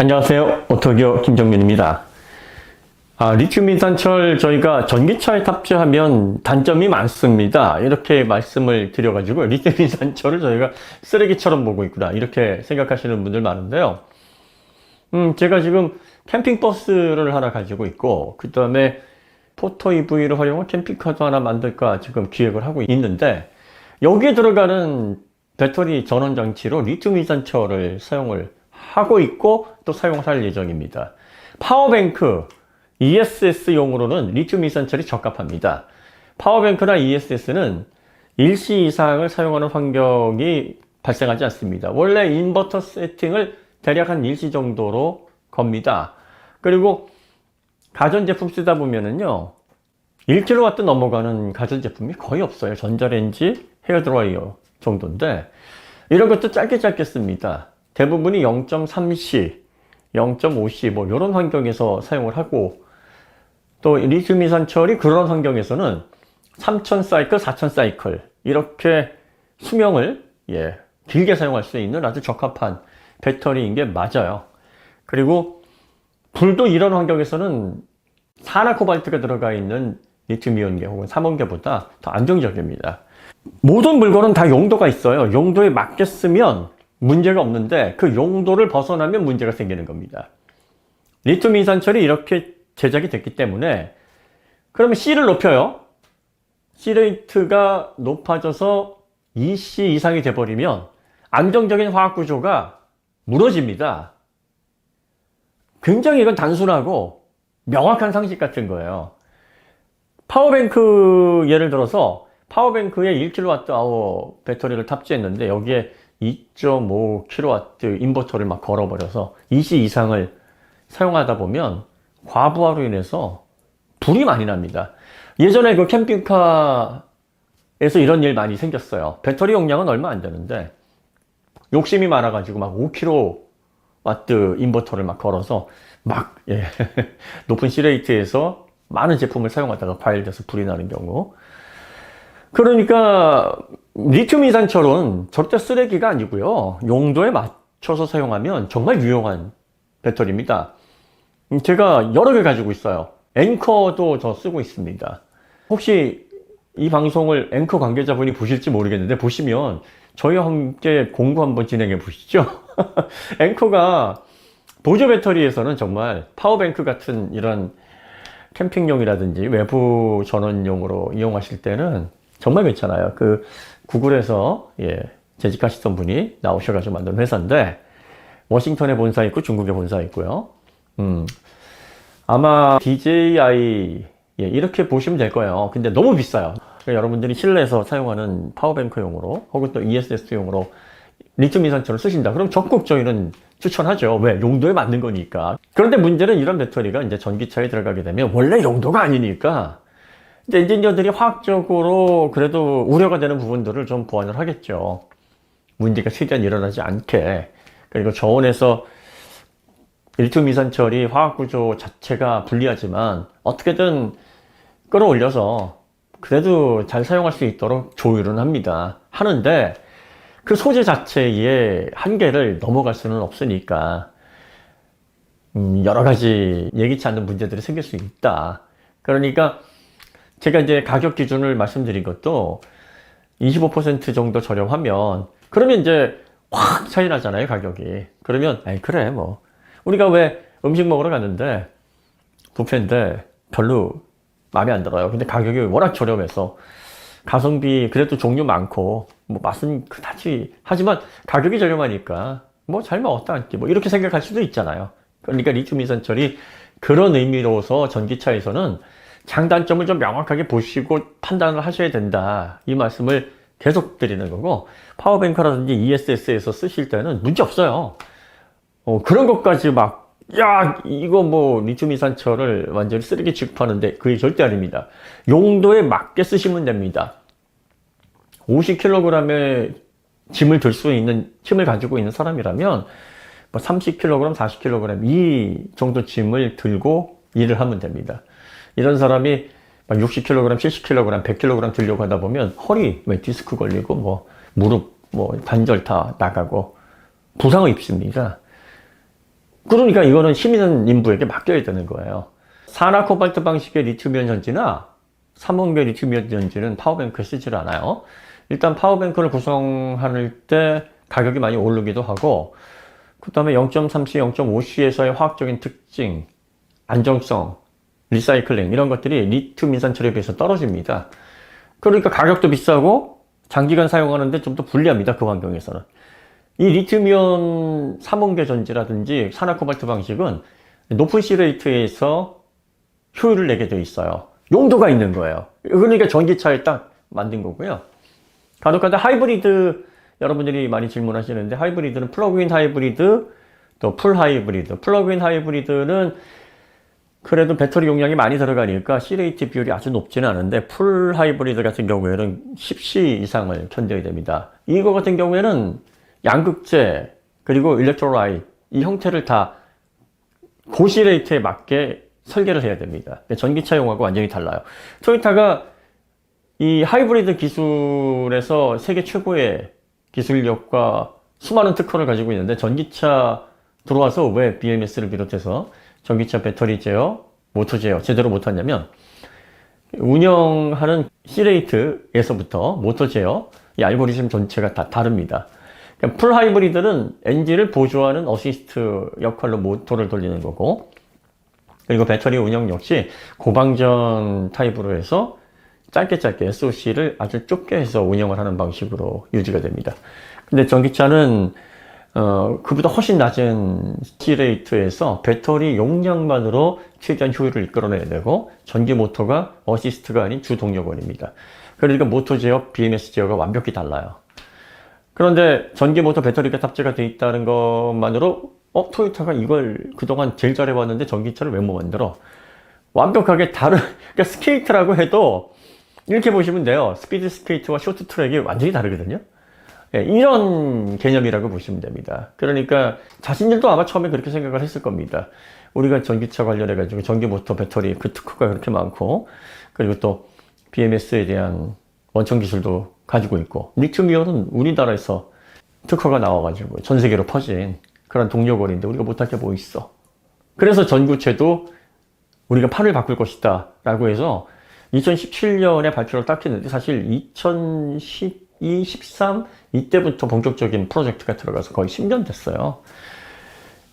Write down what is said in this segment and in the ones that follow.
안녕하세요. 오토기어 김정민입니다. 리튬 인산철 저희가 전기차에 탑재하면 단점이 많습니다. 이렇게 말씀을 드려가지고 리튬 인산철을 저희가 쓰레기처럼 보고 있구나 이렇게 생각하시는 분들 많은데요. 제가 지금 캠핑버스를 하나 가지고 있고 그 다음에 포토 EV를 활용한 캠핑카도 하나 만들까 지금 기획을 하고 있는데, 여기에 들어가는 배터리 전원 장치로 리튬 인산철을 사용을 하고 있고 또 사용할 예정입니다. 파워뱅크 ESS용으로는 리튬 인산철이 적합합니다. 파워뱅크나 ESS는 일시 이상을 사용하는 환경이 발생하지 않습니다. 원래 인버터 세팅을 대략 한 일시 정도로 겁니다. 그리고 가전제품 쓰다 보면은요 1kW 넘어가는 가전제품이 거의 없어요. 전자레인지, 헤어드라이어 정도인데 이런 것도 짧게 씁니다. 대부분이 0.3C, 0.5C 뭐 이런 환경에서 사용을 하고, 또 리튬 인산철이 그런 환경에서는 3000 사이클, 4000 사이클 이렇게 수명을 길게 사용할 수 있는 아주 적합한 배터리인 게 맞아요. 그리고 불도 이런 환경에서는 산화 코발트가 들어가 있는 리튬 이온계 혹은 삼원계보다 더 안정적입니다. 모든 물건은 다 용도가 있어요. 용도에 맞게 쓰면 문제가 없는데 그 용도를 벗어나면 문제가 생기는 겁니다. 리튬 인산철이 이렇게 제작이 됐기 때문에, 그러면 C를 높여요. C 레이트가 높아져서 2C 이상이 돼버리면 안정적인 화학 구조가 무너집니다. 굉장히 이건 단순하고 명확한 상식 같은 거예요. 파워뱅크 예를 들어서 파워뱅크에 1kWh 배터리를 탑재했는데 여기에 2.5kW 인버터를 막 걸어버려서 2C 이상을 사용하다 보면 과부하로 인해서 불이 많이 납니다. 예전에 그 캠핑카에서 이런 일 많이 생겼어요. 배터리 용량은 얼마 안 되는데 욕심이 많아가지고 막 5kW 인버터를 막 걸어서 막 높은 C레이트에서 많은 제품을 사용하다가 과열돼서 불이 나는 경우. 그러니까 리튬 인산철은 절대 쓰레기가 아니고요, 용도에 맞춰서 사용하면 정말 유용한 배터리입니다. 제가 여러 개 가지고 있어요. 앵커도 저 쓰고 있습니다. 혹시 이 방송을 앵커 관계자분이 보실지 모르겠는데 보시면 저희와 함께 공부 한번 진행해 보시죠. 앵커가 보조 배터리에서는 정말 파워뱅크 같은 이런 캠핑용이라든지 외부 전원용으로 이용하실 때는 정말 괜찮아요. 그 구글에서 재직하시던 분이 나오셔가지고 만든 회사인데, 워싱턴에 본사 있고 중국에 본사 있고요. 아마 DJI 이렇게 보시면 될 거예요. 근데 너무 비싸요. 그러니까 여러분들이 실내에서 사용하는 파워뱅크용으로 혹은 또 ESS용으로 리튬 인산철을 쓰신다 그럼 적극 저희는 추천하죠. 왜? 용도에 맞는 거니까. 그런데 문제는 이런 배터리가 이제 전기차에 들어가게 되면 원래 용도가 아니니까 이제 엔지니어들이 화학적으로 그래도 우려가 되는 부분들을 좀 보완을 하겠죠. 문제가 최대한 일어나지 않게. 그리고 저온에서 리튬 인산철이 화학 구조 자체가 불리하지만 어떻게든 끌어올려서 그래도 잘 사용할 수 있도록 조율은 합니다. 하는데 그 소재 자체의 한계를 넘어갈 수는 없으니까 여러 가지 예기치 않는 문제들이 생길 수 있다. 그러니까 제가 이제 가격 기준을 말씀드린 것도 25% 정도 저렴하면, 그러면 이제 확 차이 나잖아요, 가격이. 그러면 그래 뭐 우리가 왜 음식 먹으러 갔는데 뷔페인데 별로 마음에 안 들어요. 근데 가격이 워낙 저렴해서 가성비 그래도 종류 많고 뭐 맛은 그다지 하지만 가격이 저렴하니까 뭐 잘 먹었다 앉기 뭐 이렇게 생각할 수도 있잖아요. 그러니까 리튬 인산철이 그런 의미로서 전기차에서는 장단점을 좀 명확하게 보시고 판단을 하셔야 된다, 이 말씀을 계속 드리는 거고, 파워뱅크라든지 ESS에서 쓰실 때는 문제 없어요. 그런 것까지 막 이거 뭐 리튬 인산철을 완전히 쓰레기 취급하는데 그게 절대 아닙니다. 용도에 맞게 쓰시면 됩니다. 50kg의 짐을 들 수 있는 힘을 가지고 있는 사람이라면 뭐 30kg, 40kg 이 정도 짐을 들고 일을 하면 됩니다. 이런 사람이 막 60kg, 70kg, 100kg 들려고 하다 보면 허리 디스크 걸리고 뭐 무릎 관절 다 나가고 부상을 입습니다. 그러니까 이거는 시민 인부에게 맡겨야 되는 거예요. 산화 코발트 방식의 리튬이온 전지나 삼원계 리튬이온 전지는 파워뱅크에 쓰질 않아요. 일단 파워뱅크를 구성할 때 가격이 많이 오르기도 하고, 그 다음에 0.3C, 0.5C에서의 화학적인 특징, 안정성, 리사이클링 이런 것들이 리튬 인산철에 비해서 떨어집니다. 그러니까 가격도 비싸고 장기간 사용하는데 좀 더 불리합니다. 그 환경에서는. 이 리튬이온 삼원계 전지라든지 산화 코발트 방식은 높은 C레이트에서 효율을 내게 돼 있어요. 용도가 있는 거예요. 그러니까 전기차에 딱 만든 거고요. 간혹가다 하이브리드 여러분들이 많이 질문하시는데, 하이브리드는 플러그인 하이브리드, 또 풀 하이브리드. 플러그인 하이브리드는 그래도 배터리 용량이 많이 들어가니까 C레이트 비율이 아주 높지는 않은데, 풀 하이브리드 같은 경우에는 10C 이상을 견뎌야 됩니다. 이거 같은 경우에는 양극재 그리고 일렉트로라이트 이 형태를 다 고C레이트에 맞게 설계를 해야 됩니다. 전기차용하고 완전히 달라요. 토요타가 이 하이브리드 기술에서 세계 최고의 기술력과 수많은 특허를 가지고 있는데, 전기차 들어와서 왜 BMS를 비롯해서 전기차 배터리 제어, 모터 제어 제대로 못하냐면, 운영하는 C레이트에서부터 모터 제어, 이 알고리즘 전체가 다 다릅니다. 그러니까 풀 하이브리드는 엔진을 보조하는 어시스트 역할로 모터를 돌리는 거고, 그리고 배터리 운영 역시 고방전 타입으로 해서 짧게 SOC를 아주 좁게 해서 운영을 하는 방식으로 유지가 됩니다. 근데 전기차는 그보다 훨씬 낮은 C레이트에서 배터리 용량만으로 최대한 효율을 이끌어내야 되고, 전기 모터가 어시스트가 아닌 주 동력원입니다. 그러니까 모터 제어, BMS 제어가 완벽히 달라요. 그런데 전기 모터 배터리가 탑재가 되어 있다는 것만으로 토요타가 이걸 그동안 제일 잘해봤는데 전기차를 왜 못 만들어? 완벽하게 다른, 그러니까 스케이트라고 해도 이렇게 보시면 돼요. 스피드 스케이트와 쇼트 트랙이 완전히 다르거든요. 예, 이런 개념이라고 보시면 됩니다. 그러니까 자신들도 아마 처음에 그렇게 생각을 했을 겁니다. 우리가 전기차 관련해가지고 전기 모터 배터리 그 특허가 그렇게 많고, 그리고 또 BMS에 대한 원천 기술도 가지고 있고, 리튬이온은 우리나라에서 특허가 나와가지고 전 세계로 퍼진 그런 동력원인데 우리가 못할 게 뭐 있어. 그래서 전구체도 우리가 판을 바꿀 것이다 라고 해서 2017년에 발표를 딱 했는데, 사실 2012, 13 이때부터 본격적인 프로젝트가 들어가서 거의 10년 됐어요.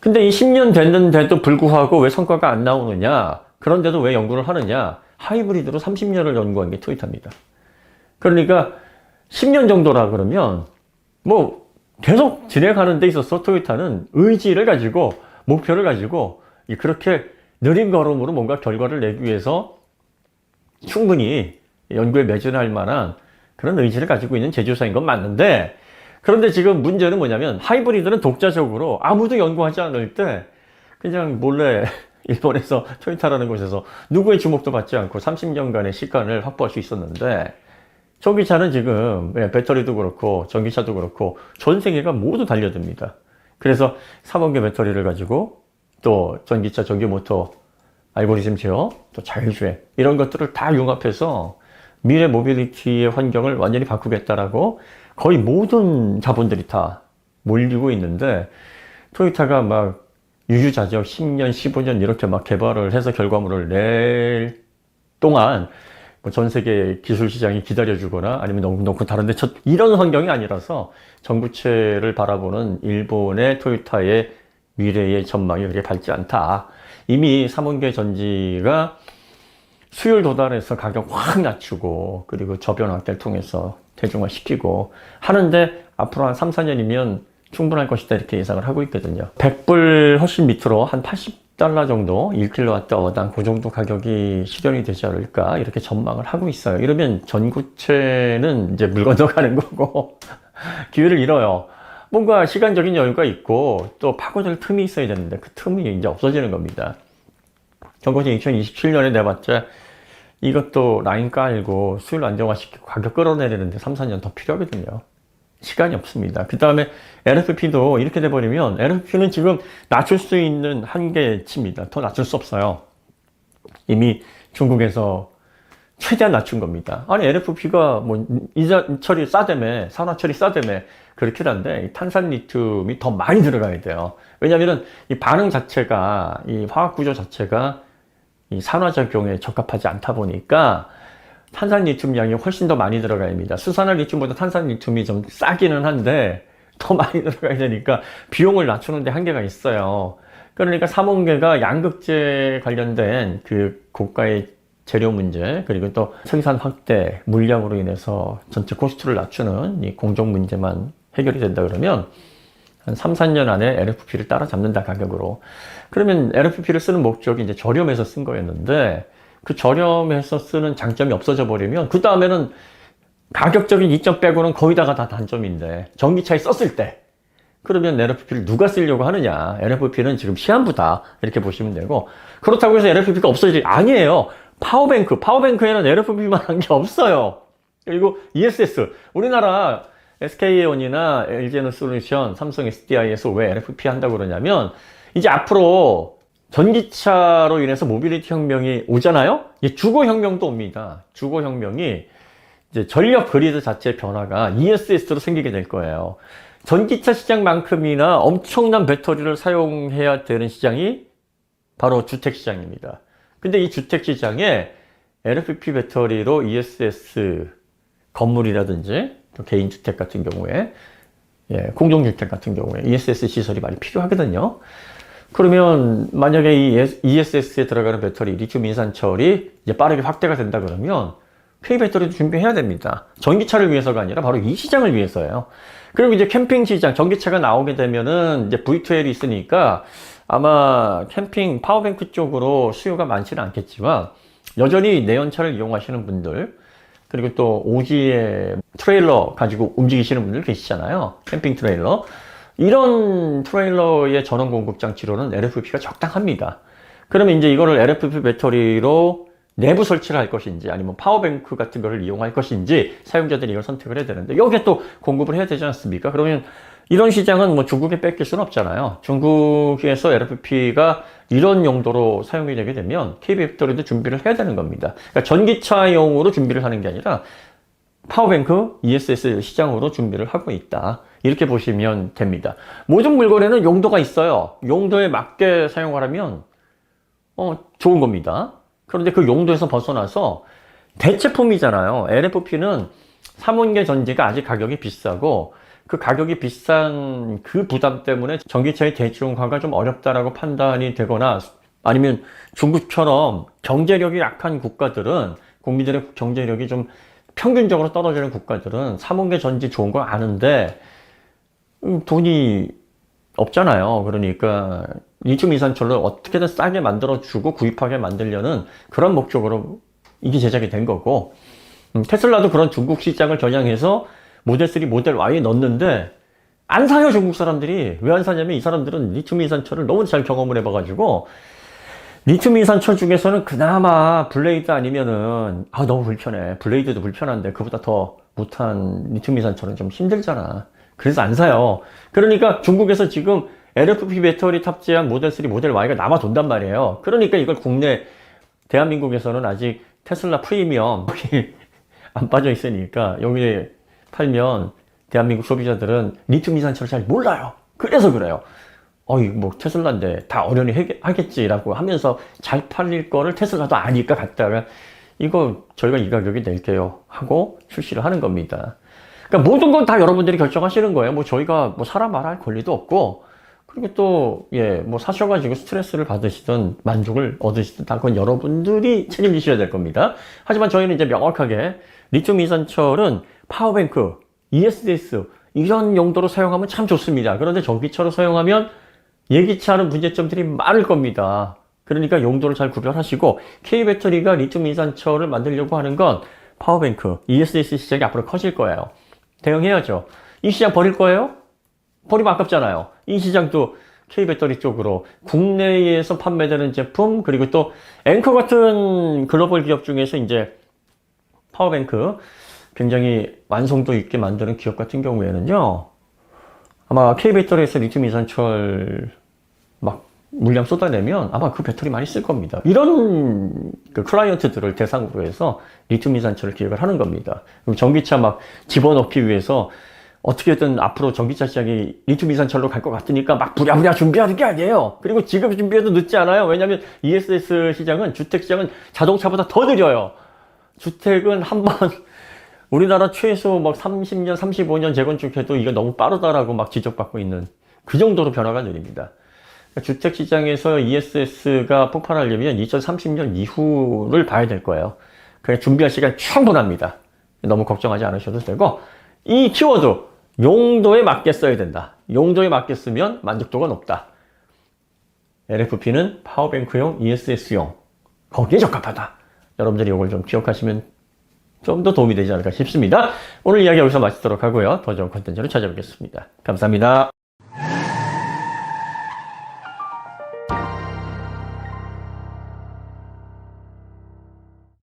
근데 이 10년 됐는데도 불구하고 왜 성과가 안 나오느냐, 그런데도 왜 연구를 하느냐, 하이브리드로 30년을 연구한 게 토요타입니다. 그러니까 10년 정도라 그러면 뭐 계속 진행하는 데 있어서 토요타는 의지를 가지고, 목표를 가지고 그렇게 느린 걸음으로 뭔가 결과를 내기 위해서 충분히 연구에 매진할 만한 그런 의지를 가지고 있는 제조사인 건 맞는데, 그런데 지금 문제는 뭐냐면 하이브리드는 독자적으로 아무도 연구하지 않을 때 그냥 몰래 일본에서 토요타라는 곳에서 누구의 주목도 받지 않고 30년간의 시간을 확보할 수 있었는데, 전기차는 지금 배터리도 그렇고 전기차도 그렇고 전 세계가 모두 달려듭니다. 그래서 3원계 배터리를 가지고 또 전기차, 전기 모터, 알고리즘 제어, 또 자율주행 이런 것들을 다 융합해서 미래 모빌리티의 환경을 완전히 바꾸겠다라고 거의 모든 자본들이 다 몰리고 있는데, 토요타가 막 유유자적 10년, 15년 이렇게 막 개발을 해서 결과물을 낼 동안 전 세계 기술 시장이 기다려주거나 아니면 너무 다른데 이런 환경이 아니라서 전구체를 바라보는 일본의 토요타의 미래의 전망이 그렇게 밝지 않다. 이미 3원계 전지가 수율 도달해서 가격 확 낮추고, 그리고 저변 확대를 통해서 대중화시키고 하는데 앞으로 한 3, 4년이면 충분할 것이다 이렇게 예상을 하고 있거든요. 100불 훨씬 밑으로 한 80달러 정도 1kWh당 그 정도 가격이 실현이 되지 않을까 이렇게 전망을 하고 있어요. 이러면 전구체는 이제 물 건너가는 거고 기회를 잃어요. 뭔가 시간적인 여유가 있고 또 파고들 틈이 있어야 되는데 그 틈이 이제 없어지는 겁니다. 전고체 2027년에 내봤자 이것도 라인 깔고 수율 안정화시키고 가격 끌어내리는데 3, 4년 더 필요하거든요. 시간이 없습니다. 그 다음에 LFP도 이렇게 돼버리면 LFP는 지금 낮출 수 있는 한계치입니다. 더 낮출 수 없어요. 이미 중국에서 최대한 낮춘 겁니다. 아니 LFP가 뭐 이자 처리 싸다며, 산화 처리 싸다며, 그렇긴 한데 탄산 리튬이 더 많이 들어가야 돼요. 왜냐하면 이 반응 자체가 이 화학 구조 자체가 이 산화작용에 적합하지 않다 보니까 탄산 리튬 양이 훨씬 더 많이 들어가야 합니다. 수산화 리튬보다 탄산 리튬이 좀 싸기는 한데 더 많이 들어가야 되니까 비용을 낮추는 데 한계가 있어요. 그러니까 삼원계가 양극재 관련된 그 고가의 재료 문제, 그리고 또 생산 확대, 물량으로 인해서 전체 코스트를 낮추는 이 공정 문제만 해결이 된다 그러면 한 3, 4년 안에 LFP를 따라잡는다, 가격으로. 그러면 LFP를 쓰는 목적이 이제 저렴해서 쓴 거였는데 그 저렴해서 쓰는 장점이 없어져 버리면 그 다음에는 가격적인 이점 빼고는 거의 다가 다 단점인데 전기차에 썼을 때 그러면 LFP를 누가 쓰려고 하느냐. LFP는 지금 시한부다, 이렇게 보시면 되고, 그렇다고 해서 LFP가 없어지지, 아니에요. 파워뱅크에는 LFP만 한 게 없어요. 그리고 ESS, 우리나라 SK온이나 LG에너솔루션, 삼성 SDI에서 왜 LFP 한다고 그러냐면 이제 앞으로 전기차로 인해서 모빌리티 혁명이 오잖아요. 이제 주거 혁명도 옵니다. 주거 혁명이 이제 전력 그리드 자체의 변화가 ESS로 생기게 될 거예요. 전기차 시장만큼이나 엄청난 배터리를 사용해야 되는 시장이 바로 주택 시장입니다. 근데 이 주택 시장에 LFP 배터리로 ESS 건물이라든지 또 개인주택 같은 경우에, 공동주택 같은 경우에 ESS 시설이 많이 필요하거든요. 그러면 만약에 이 ESS에 들어가는 배터리, 리튬 인산철이 이제 빠르게 확대가 된다 그러면 K배터리도 준비해야 됩니다. 전기차를 위해서가 아니라 바로 이 시장을 위해서예요. 그리고 이제 캠핑 시장, 전기차가 나오게 되면은 이제 V2L이 있으니까 아마 캠핑 파워뱅크 쪽으로 수요가 많지는 않겠지만 여전히 내연차를 이용하시는 분들, 그리고 또 오지의 트레일러 가지고 움직이시는 분들 계시잖아요. 캠핑 트레일러. 이런 트레일러의 전원 공급 장치로는 LFP가 적당합니다. 그러면 이제 이거를 LFP 배터리로 내부 설치를 할 것인지 아니면 파워뱅크 같은 거를 이용할 것인지 사용자들이 이걸 선택을 해야 되는데 여기에 또 공급을 해야 되지 않습니까? 그러면 이런 시장은 뭐 중국에 뺏길 수는 없잖아요. 중국에서 LFP가 이런 용도로 사용이 되게 되면 K배터리도 준비를 해야 되는 겁니다. 그러니까 전기차용으로 준비를 하는 게 아니라 파워뱅크, ESS 시장으로 준비를 하고 있다, 이렇게 보시면 됩니다. 모든 물건에는 용도가 있어요. 용도에 맞게 사용을 하면 좋은 겁니다. 그런데 그 용도에서 벗어나서 대체품이잖아요. LFP는 3원계 전지가 아직 가격이 비싸고 그 가격이 비싼 그 부담 때문에 전기차의 대중화가 좀 어렵다라고 판단이 되거나 아니면 중국처럼 경제력이 약한 국가들은, 국민들의 경제력이 좀 평균적으로 떨어지는 국가들은 3원계 전지 좋은 걸 아는데 돈이 없잖아요. 그러니까 리튬 인산철로 어떻게든 싸게 만들어주고 구입하게 만들려는 그런 목적으로 이게 제작이 된 거고, 테슬라도 그런 중국 시장을 겨냥해서 모델 3, 모델 Y에 넣었는데 안 사요, 중국 사람들이. 왜 안 사냐면 이 사람들은 리튬 인산철을 너무 잘 경험을 해봐가지고, 리튬 인산철 중에서는 그나마 블레이드 아니면은 너무 불편해. 블레이드도 불편한데 그보다 더 못한 리튬 인산철은 좀 힘들잖아. 그래서 안 사요. 그러니까 중국에서 지금 LFP 배터리 탑재한 모델 3, 모델 Y가 남아 돈단 말이에요. 그러니까 이걸 국내 대한민국에서는 아직 테슬라 프리미엄 안 빠져 있으니까 여기에 팔면 대한민국 소비자들은 리튬 인산철을 잘 몰라요. 그래서 그래요. 뭐 테슬라인데 다 어련히 하겠지라고 하면서 잘 팔릴 거를 테슬라도 아니까 갖다가 이거 저희가 이 가격에 낼게요 하고 출시를 하는 겁니다. 그러니까 모든 건 다 여러분들이 결정하시는 거예요. 뭐 저희가 뭐 사라 말할 권리도 없고, 그리고 또 뭐 사셔가지고 스트레스를 받으시든 만족을 얻으시든 다 그건 여러분들이 책임지셔야 될 겁니다. 하지만 저희는 이제 명확하게 리튬 인산철은 파워뱅크, ESS 이런 용도로 사용하면 참 좋습니다. 그런데 전기차로 사용하면 예기치 않은 문제점들이 많을 겁니다. 그러니까 용도를 잘 구별하시고, K배터리가 리튬 인산철을 만들려고 하는 건 파워뱅크, ESS 시장이 앞으로 커질 거예요. 대응해야죠. 이 시장 버릴 거예요? 버리면 아깝잖아요. 이 시장도 K배터리 쪽으로 국내에서 판매되는 제품, 그리고 또 앵커 같은 글로벌 기업 중에서 이제 파워뱅크 굉장히 완성도 있게 만드는 기업 같은 경우에는요, 아마 K배터리에서 리튬 인산철 막 물량 쏟아내면 아마 그 배터리 많이 쓸 겁니다. 이런 그 클라이언트들을 대상으로 해서 리튬 인산철을 기획을 하는 겁니다. 그럼 전기차 막 집어넣기 위해서 어떻게든 앞으로 전기차 시장이 리튬 이산철로 갈 것 같으니까 막 부랴부랴 준비하는 게 아니에요. 그리고 지금 준비해도 늦지 않아요. 왜냐하면 ESS 시장은, 주택 시장은 자동차보다 더 느려요. 주택은 한번 우리나라 최소 막 30년, 35년 재건축해도 이거 너무 빠르다라고 막 지적받고 있는 그 정도로 변화가 느립니다. 주택 시장에서 ESS가 폭발하려면 2030년 이후를 봐야 될 거예요. 그래 준비할 시간 충분합니다. 너무 걱정하지 않으셔도 되고, 이 키워드 용도에 맞게 써야 된다. 용도에 맞게 쓰면 만족도가 높다. LFP는 파워뱅크용, ESS용 거기에 적합하다. 여러분들이 이걸 좀 기억하시면 좀 더 도움이 되지 않을까 싶습니다. 오늘 이야기 여기서 마치도록 하고요. 더 좋은 컨텐츠로 찾아뵙겠습니다. 감사합니다.